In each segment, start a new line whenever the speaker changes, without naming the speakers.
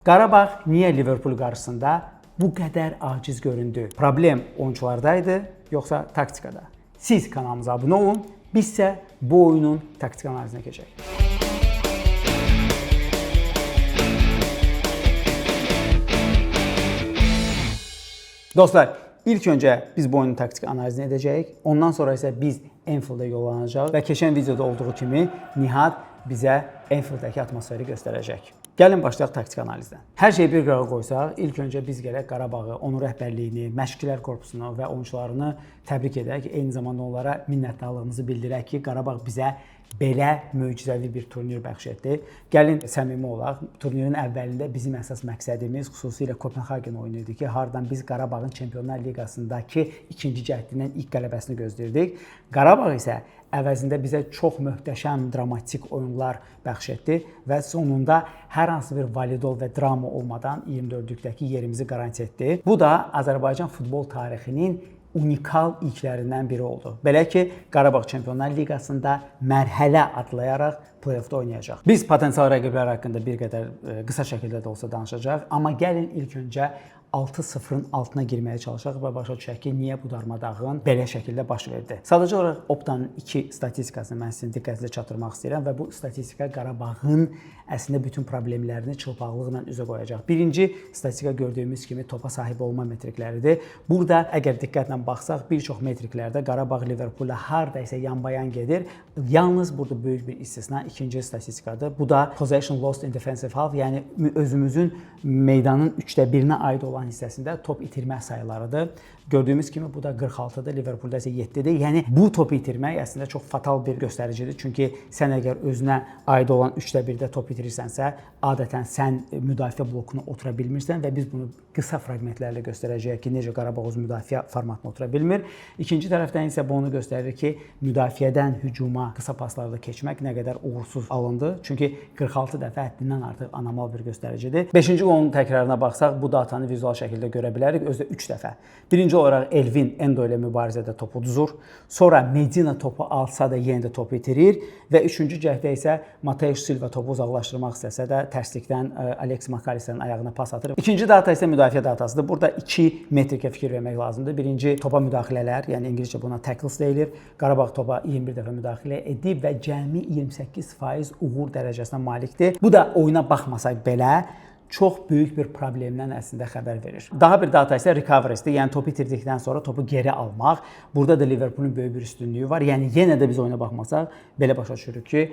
Qarabağ niyə Liverpool qarşısında bu qədər aciz göründü? Problem oyunçulardaydı, yoxsa taktikada? Siz kanalımıza abunə olun, biz isə bu oyunun taktik analizinə keçək. Dostlar, ilk öncə biz bu oyunun taktik analizini edəcəyik. Ondan sonra isə biz Anfield'a yollanacağıq və keçən videoda olduğu kimi Nihat bizə Anfield'dakı atmosferi göstərəcək. Gəlin başlayaq taktik analizdən. Hər şeyi bir qırağa qoysaq, ilk öncə biz gərək Qarabağı, onun rəhbərliyini, məşqçilər korpusunu və oyunçularını təbrik edək. Eyni zamanda onlara minnətdarlığımızı bildirək ki, Qarabağ bizə belə möcüzəvi bir turnir bəxş etdi. Gəlin səmimi olaq. Turnirin əvvəlində bizim əsas məqsədimiz xüsusilə Kopenhagen oyunu idi ki, hardan biz Qarabağın Çempionlar Liqasındakı ikinci cəhdindən ilk qələbəsini gözləyirdik. Qarabağ isə əvəzində bizə çox möhtəşəm dramatik oyunlar bəxş etdi və sonunda hər hansı bir validol və drama olmadan 24-lükdəki yerimizi qaranti etdi. Bu da Azərbaycan futbol tarixinin unikal ilklərindən biri oldu. Belə ki, Qarabağ Çempionlar Liqasında mərhələ adlayaraq play-offda oynayacaq. Biz potensial rəqiblər haqqında bir qədər qısa şəkildə də olsa danışacaq, amma gəlin ilk öncə 6-0-ın altına girməyə çalışaq və başa düşək ki, niyə bu darmadağın belə şəkildə baş verdi. Sadəcə olaraq Optanın 2 statistikasını mən sizin diqqətinizə çatdırmaq istəyirəm və bu statistika Qarabağın əslində bütün problemlərini çılpaqlıqla üzə qoyacaq. Birinci statistika gördüyümüz kimi topa sahib olma metrikləridir. Burada əgər diqqətlə baxsaq, bir çox metriklərdə Qarabağ Liverpool'la hardaysa yanbayan gedir. Yalnız burada böyük bir istisna ikinci statistikadır. Bu da possession lost in defensive half, yəni özümüzün meydanın 1/3-nə aid olan hissəsində top itirmə sayılarıdır. Gördüyümüz kimi bu da 46-dır, Liverpool'da isə 7-dir. Yəni bu topu itirmək əslində çox fatal bir göstəricidir. Çünki sən əgər özünə aid olan 1/3-də top itirirsənsə, adətən sən müdafiə blokuna otura bilmirsən və biz bunu qısa fraqmentlərlə göstərəcəyik ki, necə Qarabağ öz müdafiə formatına otura bilmir. İkinci tərəfdən isə bu onu göstərir ki, müdafiədən hücuma qısa paslarla keçmək nə qədər uğursuz alındı. Çünki 46 dəfə həddindən artıq anormal bir göstəricidir. 5-ci qolun təkrarına baxsaq, bu datanı vizual şəkildə görə bilərik. Özdə 3 dəfə. Birinci olaraq Elvin Endo ilə mübarizədə topu uduzur. Sonra Medina topu alsa da yenə də topu itirir və üçüncü cəhdə isə Mateus Silva topu uzaqlaşdırmaq istəsə də tərslikdən Alex McAllister'ın ayağına pas atır. İkinci data isə müdafiə datasıdır. Burada 2 metrikə fikir vermək lazımdır. Birinci topa müdaxilələr, yəni İngiliscə buna tackles deyilir. Qarabağ topa 21 dəfə müdaxilə edib və cəmi 28% uğur dərəcəsinə malikdir. Bu da oyuna baxmasaq belə çox böyük bir problemdən əslində xəbər verir. Daha bir data isə recovery'dir. Yəni topu itirdikdən sonra topu geri almaq. Burada da Liverpool'un böyük bir üstünlüyü var. Yəni yenə də biz oyuna baxmasaq belə başa düşürük ki,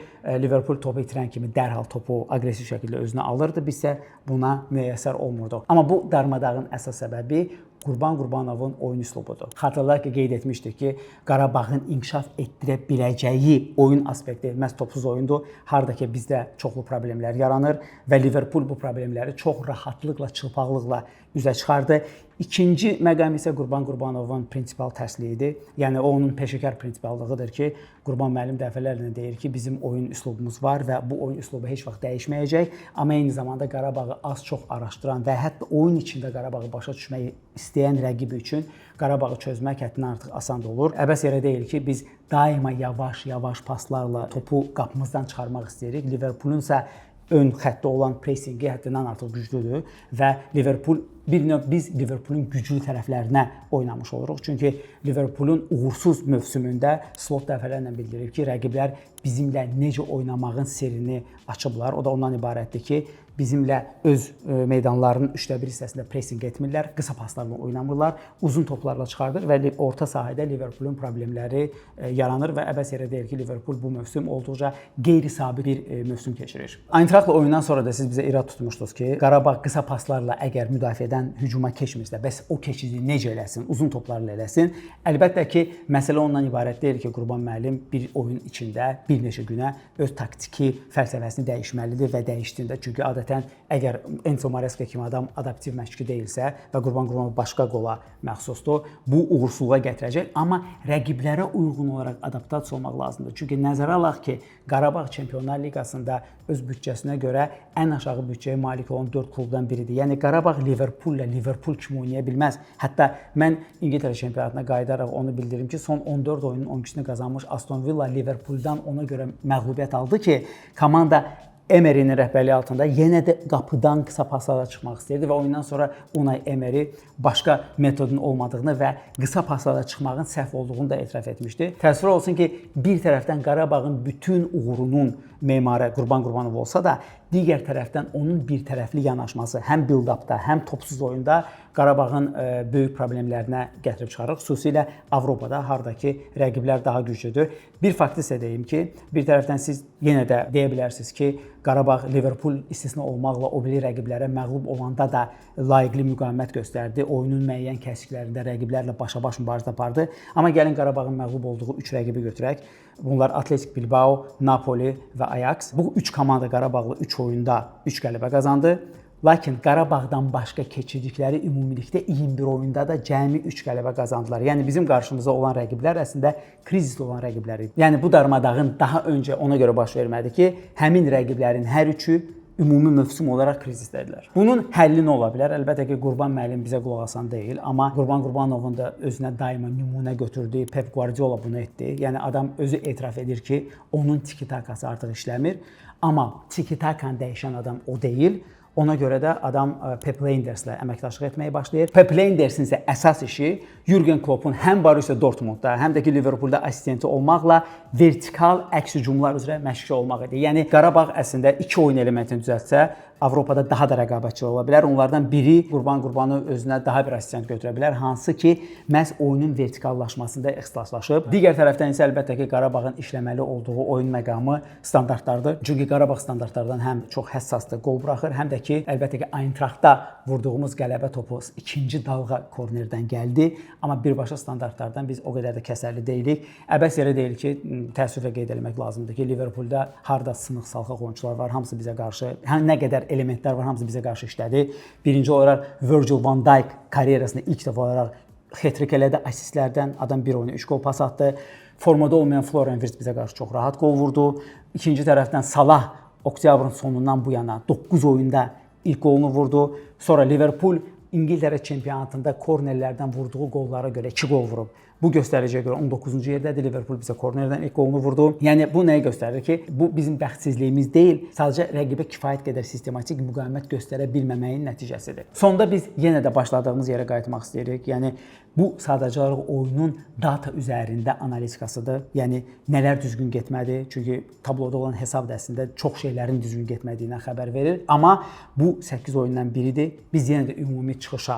Liverpool topu itirən kimi dərhal topu aqressiv şəkildə özünə alırdı. Biz isə buna müyəssər olmurduq. Amma bu darmadağın əsas səbəbi Qurban Qurbanovun oyun üslubudur. Xatırlayaq ki, qeyd etmişdik ki, Qarabağın inkişaf etdirə biləcəyi oyun aspekti məhz topsuz oyundur. Harda ki, bizdə çoxlu problemlər yaranır və Liverpool bu problemləri çox rahatlıqla, çılpaqlıqla üzə çıxardı. İkinci məqam isə Qurban Qurbanovun prinsipal tərsliyidir. Yəni o onun peşəkar prinsipallığıdır ki, Qurban müəllim dəfələrlə deyir ki, bizim oyun üslubumuz var və bu oyun üslubu heç vaxt dəyişməyəcək. Amma eyni zamanda Qarabağı az-çox araşdıran və hətta oyun içində Qarabağı başa düşməyi istəyən rəqibi üçün Qarabağı çözmək həddindən artıq asan olur. Əbəs yerə deyil ki, biz daima yavaş-yavaş paslarla topu qapımızdan çıxarmaq istəyirik. Liverpoolun isə ön xəttdə olan pressingi həddindən artıq güclüdür və Liverpool bir növ biz Liverpoolun güclü tərəflərinə oynamış oluruq. Çünki Liverpoolun uğursuz mövsümündə Slot dəfələrlə bildirib ki, rəqiblər bizimlə necə oynamağın sirrini açıblar. O da ondan ibarətdir ki, bizimlə öz meydanlarının 1/3 hissəsində pressing etmirlər, qısa paslarla oynamırlar, uzun toplarla çıxardır və orta sahədə Liverpoolun problemləri yaranır və əbəs yerə deyil ki, Liverpool bu mövsüm olduqca qeyri-sabit bir mövsüm keçirir. Eintrachtla oyundan sonra da siz bizə irad tutmuşdunuz ki, Qarabağ qısa paslarla əgər müdafiədən hücuma keçmirsə, bəs o keçidi necə eləsin, uzun toplarla eləsin? Əlbəttə ki, məsələ ondan ibarət deyil ki, Qurban müəllim bir oyun içində bir neçə günə öz taktiki fəlsəfəsini dəyişməlidir və dəyişdiyində, çünki adətən əgər Enzo Maresca kimi adam adaptiv məşqçi deyilsə və Qurban Qurbanov başqa qola məxsusdur, bu uğursuzluğa gətirəcək. Amma rəqiblərə uyğun olaraq adaptasiya olmaq lazımdır. Çünki nəzərə alaq ki, Qarabağ Çempionlar Liqasında öz büdcəsinə görə ən aşağı büdcəyə malik olan 4 klubdan biridir. Yəni Qarabağ Liverpool ilə Liverpool kimi oynaya bilməz. Hətta mən İngiltərə çempionatına qayıdaraq onu bildirim ki, son 14 oyunun 12-sini qazanmış Aston Villa Liverpooldan ona görə məğlubiyyət aldı ki, komanda Emery'nin rəhbərliyi altında yenə də qapıdan qısa paslarla çıxmaq istəyirdi və oyundan sonra Unai Emery başqa metodun olmadığını və qısa paslarla çıxmağın səhv olduğunu da etiraf etmişdi. Təəssüf olsun ki, bir tərəfdən Qarabağın bütün uğurunun memarı Qurban Qurbanov olsa da, digər tərəfdən onun bir tərəfli yanaşması həm build-upda, həm topsuz oyunda Qarabağın böyük problemlərinə gətirib çıxarır. Xüsusilə Avropada, hardakı rəqiblər daha güclüdür. Bir faktı isə deyim ki, bir tərəfdən siz yenə də deyə bilərsiniz ki, Qarabağ Liverpool istisna olmaqla o biri rəqiblərə məğlub olanda da layiqli müqavimət göstərdi. Oyunun müəyyən kəsiklərində rəqiblərlə başa-baş mübarizə apardı. Amma gəlin Qarabağın məğlub olduğu 3 rəqibi götürək. Bunlar Atletik Bilbao, Napoli və Ajax. Bu 3 komanda Qarabağlı 3 oyunda 3 qələbə qazandı. Lakin Qarabağdan başqa keçirdikləri ümumilikdə 21 oyunda da cəmi 3 qələbə qazandılar. Yəni bizim qarşımızda olan rəqiblər əslində krizisli olan rəqiblər idi. Yəni bu darmadağın daha öncə ona görə baş vermədi ki, həmin rəqiblərin hər üçü ümumi mövsüm olaraq krizisdədirlər. Bunun həlli nə ola bilər? Əlbəttə ki, Qurban müəllim bizə qulaq asan deyil, amma Qurban Qurbanovun da özünə daima nümunə götürdüyü Pep Guardiola bunu etdi. Yəni adam özü etiraf edir ki, onun tiki-takası artıq işləmir, amma tiki-takanı dəyişən adam o deyil. Ona görə də adam Pep Lijnderslə əməkdaşlıq etməyə başlayır. Pep Lijndersin isə əsas işi Jürgen Kloppun həm Borussia Dortmundda, həm də ki Liverpoolda assistenti olmaqla vertikal əks hücumlar üzrə məşqçi olmaq idi. Yəni Qarabağ əslində 2 oyun elementini düzəltsə, Avropada daha da rəqabətçi ola bilər. Onlardan biri Qurban Qurbanov özünə daha bir assistent götürə bilər, hansı ki məhz oyunun vertikallaşmasında ixtisaslaşıb. Digər tərəfdən isə əlbəttə ki Qarabağın işləməli olduğu oyun məqamı standartlardır. Çünki Qarabağ standartlardan həm çox həssasdır, qol buraxır, həm də ki əlbəttə ki Eintrachtda vurduğumuz qələbə topu ikinci dalğa kornerdən gəldi. Amma birbaşa standartlardan biz o qədər də kəsərli deyilik. Əbəs yerə deyil ki, təəssüflə qeyd etmək lazımdır ki, Liverpoolda harda sınıq-salxaq oyunçular var, hamısı bizə qarşı, nə qədər elementlər var, hamısı bizə qarşı işlədi. Birinci olaraq Virgil van Dijk karyerasında ilk dəfə olaraq hat-trick elədi, assistlərdən adam bir oyuna 3 gol pas atdı. Formada olmayan Florian Wirtz bizə qarşı çox rahat gol vurdu. İkinci tərəfdən Salah oktyabrın sonundan bu yana 9 oyunda ilk golunu vurdu. Sonra Liverpool İngiltərə çempionatında kornerlərdən vurduğu qollara görə 2 gol vurub. Bu göstəriciyə görə 19-cu yerdədir. Liverpool bizə kornerdən ilk qolunu vurdu. Yəni bu nəyi göstərir ki, bu bizim bəxtsizliyimiz deyil, sadəcə rəqibə kifayət qədər sistematik müqavimət göstərə bilməməyin nəticəsidir. Sonda biz yenə də başladığımız yerə qayıtmaq istəyirik. Yəni bu sadəcə olaraq oyunun data üzərində analitikasıdır. Yəni nələr düzgün getmədi? Çünki tabloda olan hesab da əslində çox şeylərin düzgün getmədiyindən xəbər verir. Amma bu 8 oyundan biridir. Biz yenə də ümumi çıxışa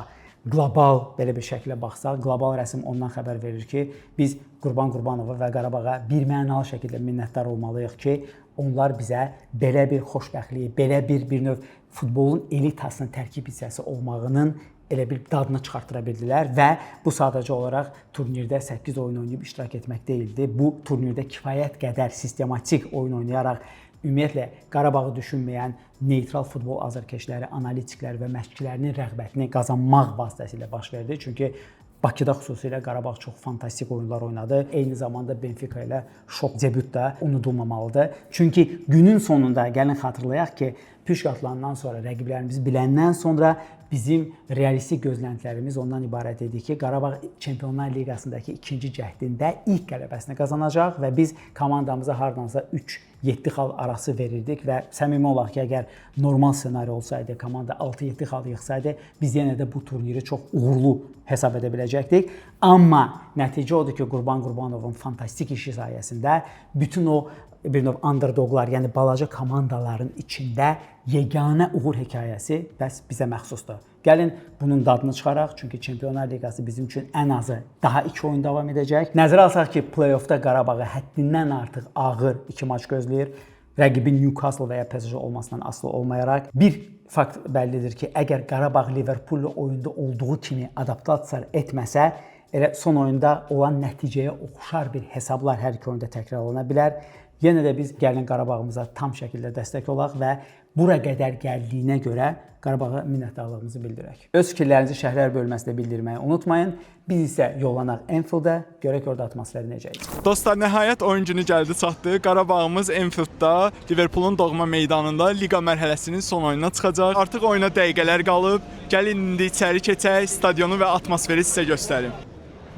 qlobal belə bir şəklə baxsaq, qlobal rəsm ondan xəbər verir ki, biz Qurban Qurbanova və Qarabağa birmənalı şəkildə minnətdar olmalıyıq ki, onlar bizə belə bir xoşbəxtliyi, belə bir növ futbolun elitasının tərkib hissəsi olmağının elə bir dadını çıxartıra bildilər və bu sadəcə olaraq turnirdə 8 oyun oynayıb iştirak etmək deyildi. Bu turnirdə kifayət qədər sistematik oyun oynayaraq ümumiyyətlə Qarabağı düşünməyən neytral futbol azarkeşləri, analitiklər və məşqçilərinin rəğbətini qazanmaq vasitəsilə baş verdi. Çünki Bakıda xüsusilə Qarabağ çox fantastik oyunlar oynadı. Eyni zamanda Benfica ilə şok debüt də unudulmamalıdır. Çünki günün sonunda gəlin xatırlayaq ki, püşqatlandan sonra, rəqiblərimizi biləndən sonra bizim realistik gözləntilərimiz ondan ibarət idi ki, Qarabağ Çempionlar Liqasındakı ikinci cəhdində ilk qələbəsini qazanacaq və biz komandamıza hardansa 3-7 xal arası verirdik və səmimi olaq ki, əgər normal ssenari olsaydı, komanda 6-7 xal yığsaydı, biz yenə də bu turniri çox uğurlu hesab edə biləcəkdik. Amma nəticə odur ki, Qurban Qurbanovun fantastik işi sayəsində bütün o bir növ underdoglar, yəni balaca komandaların içində yeganə uğur hekayəsi bəs bizə məxsusdur. Gəlin bunun dadını çıxaraq, çünki Çempionlar Liqası bizim üçün ən azı daha 2 oyun davam edəcək. Nəzərə alsaq ki, play-offda Qarabağı həddindən artıq ağır 2 maç gözləyir. Rəqibin Newcastle və ya PSG olmasından asılı olmayaraq bir fakt bəllidir ki, əgər Qarabağ Liverpool oyunda olduğu kimi adaptasiya etməsə, elə son oyunda olan nəticəyə oxşar bir hesablar hər iki oyunda təkrarlana bilər. Yenə də biz gəlin Qarabağımıza tam şəkildə dəstək olaq və bura qədər gəldiyinə görə Qarabağa minnətdarlığımızı bildirək. Öz fikirlərinizi şərhlər bölməsində bildirməyi unutmayın. Biz isə yollanaq Anfielddə, görək orada atmosferi necə idi.
Dostlar, nəhayət oyun günü gəldi çatdı. Qarabağımız Anfieldda, Liverpoolun doğma meydanında liqa mərhələsinin son oyununa çıxacaq. Artıq oyuna dəqiqələr qalıb. Gəlin indi içəri keçək, stadionu və atmosferi sizə göstərim.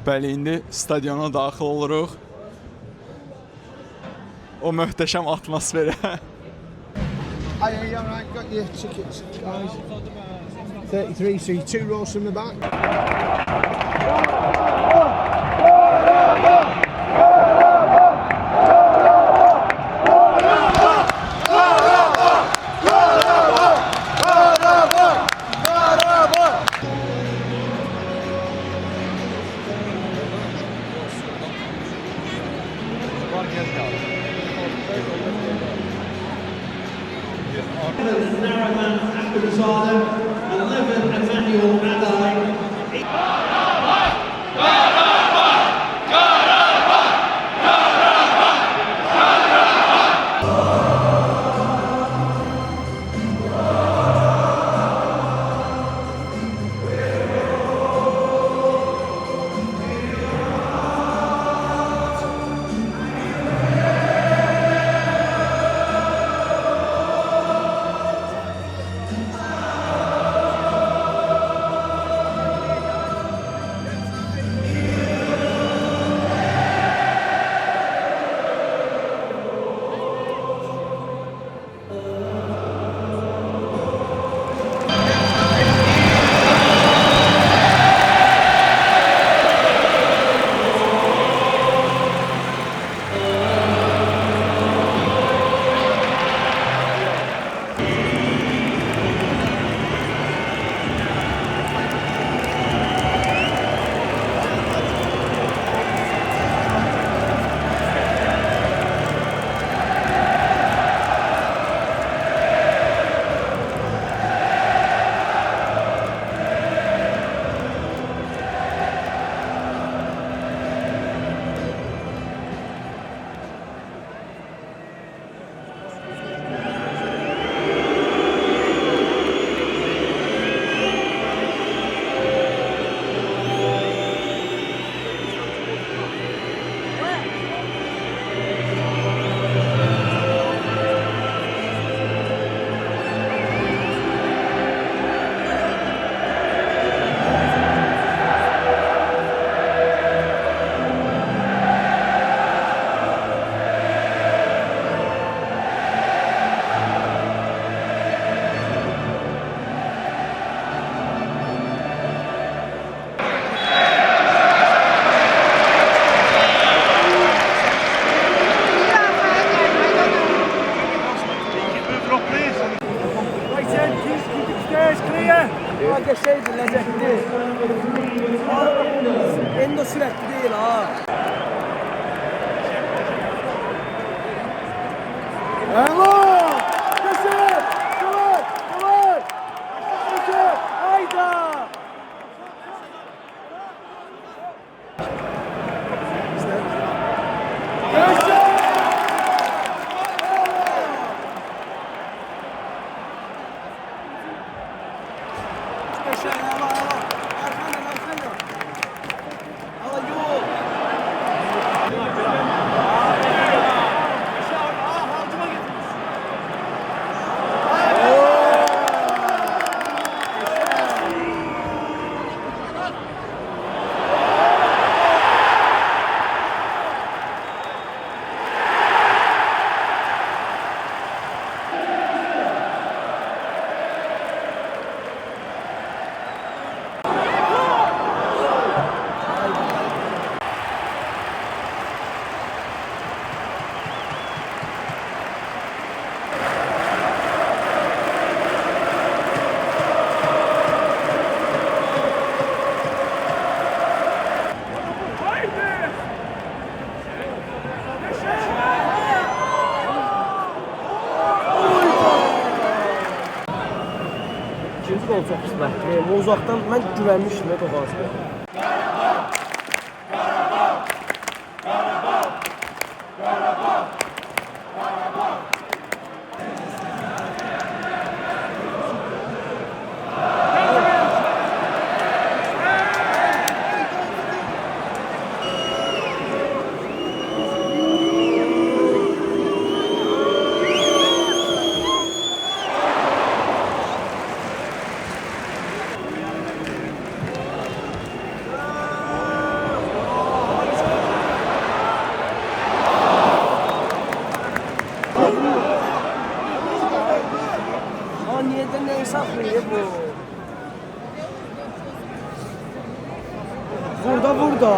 Bəli, indi stadiona daxil oluruq. O möhtəşəm atmosferə.
Aye, all right, got your tickets, guys. 33, so you're 2 rows from the back.
Narrowman Abdulrazak, 11 Emmanuel Adai.
Hadi şeydi lezzetli. Endo sürekli değil ha. Bravo! Kesin! Kıvır! Kıvır! Kesin! Hayda! Kesin! İkinci gol çok qismətli. O uzaqdan mən güvənmişdim o topa. Aa burada.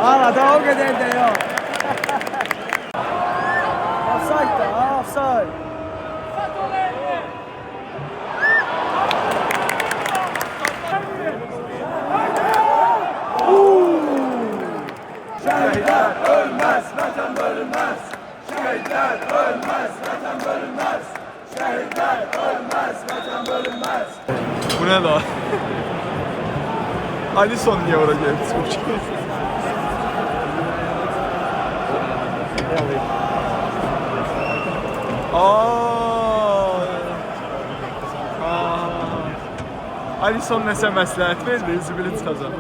Hala da o kadar da yok. Offside da, offside.
Bu ne la? Alisson niye oraya geldi? Çok şey. Alisson nəsə məsləhət verdi, zibili çıxacaq.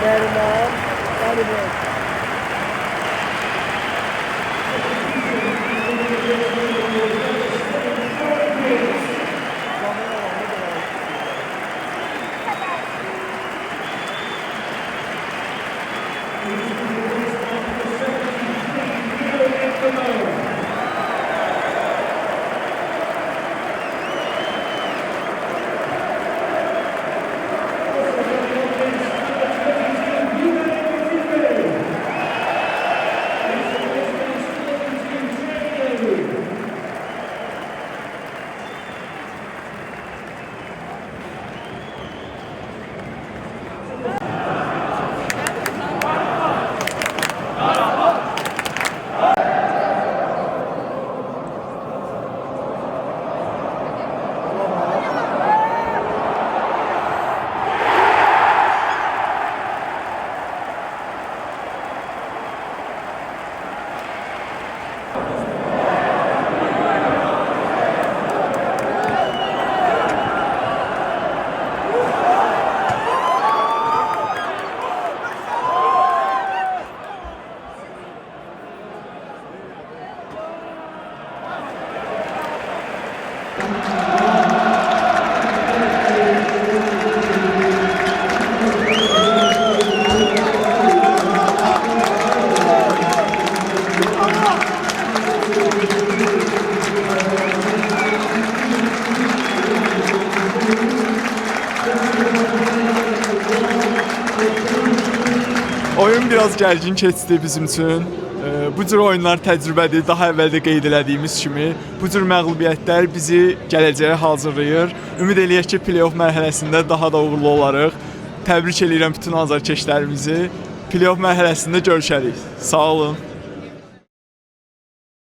Vermem. Yani bu. Oyun biraz gərgin keçdi bizim üçün. Bu cür oyunlar təcrübədir, daha əvvəl də qeyd elədiyimiz kimi. Bu cür məğlubiyyətlər bizi gələcəyə hazırlayır. Ümid eləyək ki, play-off mərhələsində daha da uğurlu olarıq. Təbrik edirəm bütün azarkeşlərimizi. Play-off mərhələsində görüşərik. Sağ olun.